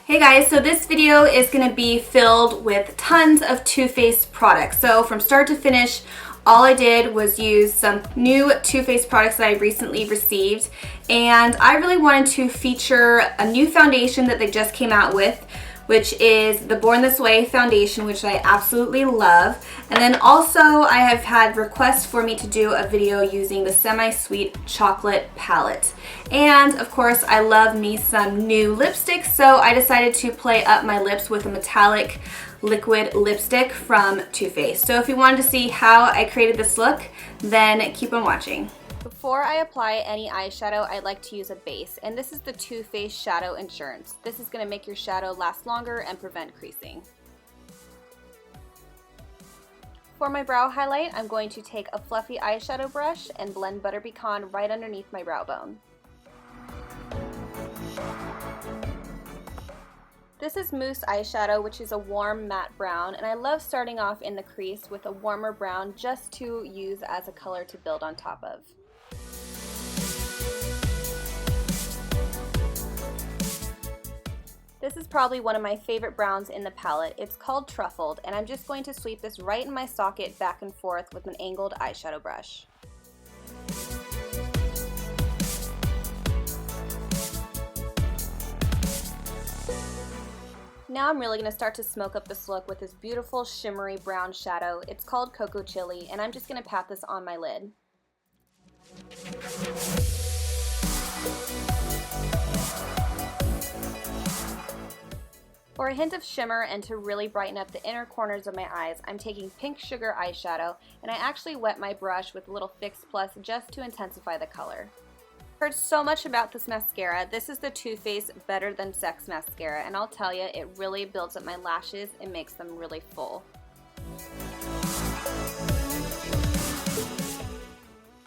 Hey guys, so this video is going to be filled with tons of Too Faced products. So from start to finish, all I did was use some new Too Faced products that I recently received, and I really wanted to feature a new foundation that they just came out with, which is the Born This Way foundation, which I absolutely love. And then also I have had requests for me to do a video using the Semi-Sweet Chocolate palette. And of course I love me some new lipsticks, so I decided to play up my lips with a metallic liquid lipstick from Too Faced. So if you wanted to see how I created this look, then keep on watching. Before I apply any eyeshadow, I like to use a base, and this is the Too Faced Shadow Insurance. This is going to make your shadow last longer and prevent creasing. For my brow highlight, I'm going to take a fluffy eyeshadow brush and blend Butter Pecan right underneath my brow bone. This is Mousse eyeshadow, which is a warm matte brown, and I love starting off in the crease with a warmer brown just to use as a color to build on top of. This is probably one of my favorite browns in the palette. It's called Truffled, and I'm just going to sweep this right in my socket back and forth with an angled eyeshadow brush. Now I'm really going to start to smoke up this look with this beautiful shimmery brown shadow. It's called Cocoa Chili, and I'm just going to pat this on my lid. For a hint of shimmer and to really brighten up the inner corners of my eyes, I'm taking Pink Sugar eyeshadow, and I actually wet my brush with a little Fix Plus just to intensify the color. Heard so much about this mascara. This is the Too Faced Better Than Sex mascara, and I'll tell you, it really builds up my lashes and makes them really full.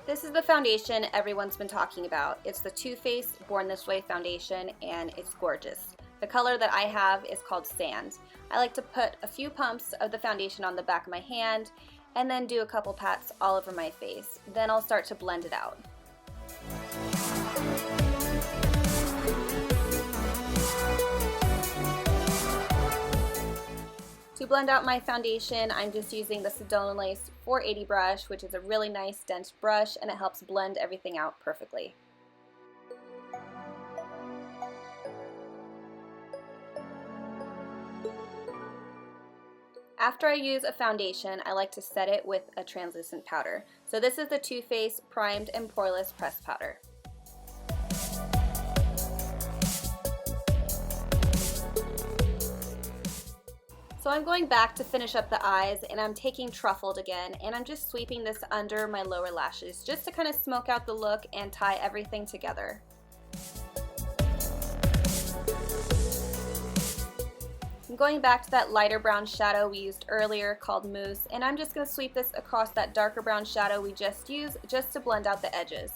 This is the foundation everyone's been talking about. It's the Too Faced Born This Way foundation, and it's gorgeous. The color that I have is called Sand. I like to put a few pumps of the foundation on the back of my hand and then do a couple pats all over my face. Then I'll start to blend it out. To blend out my foundation, I'm just using the Sedona Lace 480 brush, which is a really nice dense brush, and it helps blend everything out perfectly. After I use a foundation, I like to set it with a translucent powder. So this is the Too Faced Primed and Poreless Pressed Powder. So I'm going back to finish up the eyes, and I'm taking Truffled again, and I'm just sweeping this under my lower lashes just to kind of smoke out the look and tie everything together. I'm going back to that lighter brown shadow we used earlier called Mousse, and I'm just going to sweep this across that darker brown shadow we just used just to blend out the edges.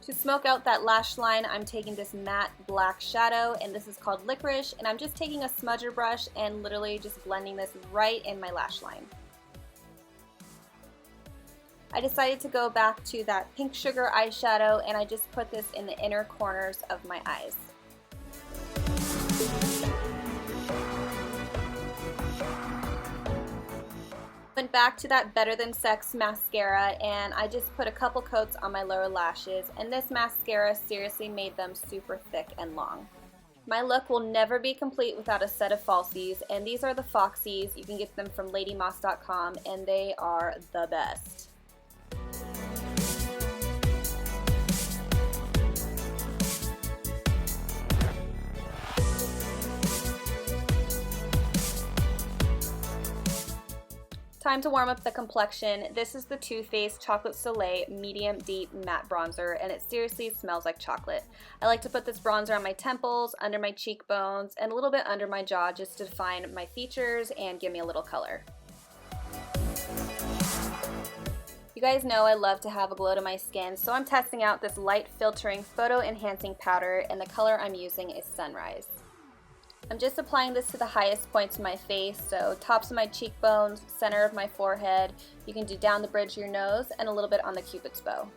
To smoke out that lash line, I'm taking this matte black shadow, and this is called Licorice, and I'm just taking a smudger brush and literally just blending this right in my lash line. I decided to go back to that Pink Sugar eyeshadow, and I just put this in the inner corners of my eyes. Went back to that Better Than Sex mascara, and I just put a couple coats on my lower lashes, and this mascara seriously made them super thick and long. My look will never be complete without a set of falsies, and these are the Foxies. You can get them from ladymoss.com, and they are the best. Time to warm up the complexion. This is the Too Faced Chocolate Soleil Medium Deep Matte Bronzer, and it seriously smells like chocolate. I like to put this bronzer on my temples, under my cheekbones, and a little bit under my jaw just to define my features and give me a little color. You guys know I love to have a glow to my skin, so I'm testing out this light filtering photo enhancing powder, and the color I'm using is Sunrise. I'm just applying this to the highest points of my face, so tops of my cheekbones, center of my forehead. You can do down the bridge of your nose and a little bit on the cupid's bow.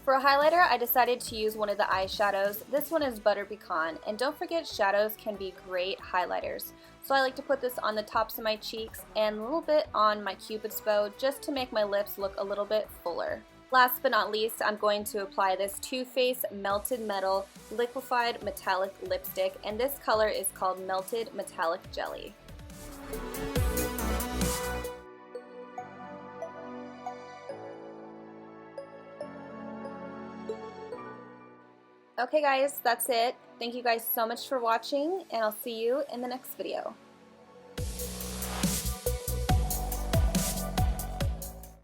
For a highlighter, I decided to use one of the eyeshadows. This one is Butter Pecan, and don't forget shadows can be great highlighters. So I like to put this on the tops of my cheeks and a little bit on my Cupid's bow just to make my lips look a little bit fuller. Last but not least, I'm going to apply this Too Faced Melted Metal Liquified Metallic Lipstick, and this color is called Melted Metallic Jelly. Okay guys, that's it. Thank you guys so much for watching, and I'll see you in the next video.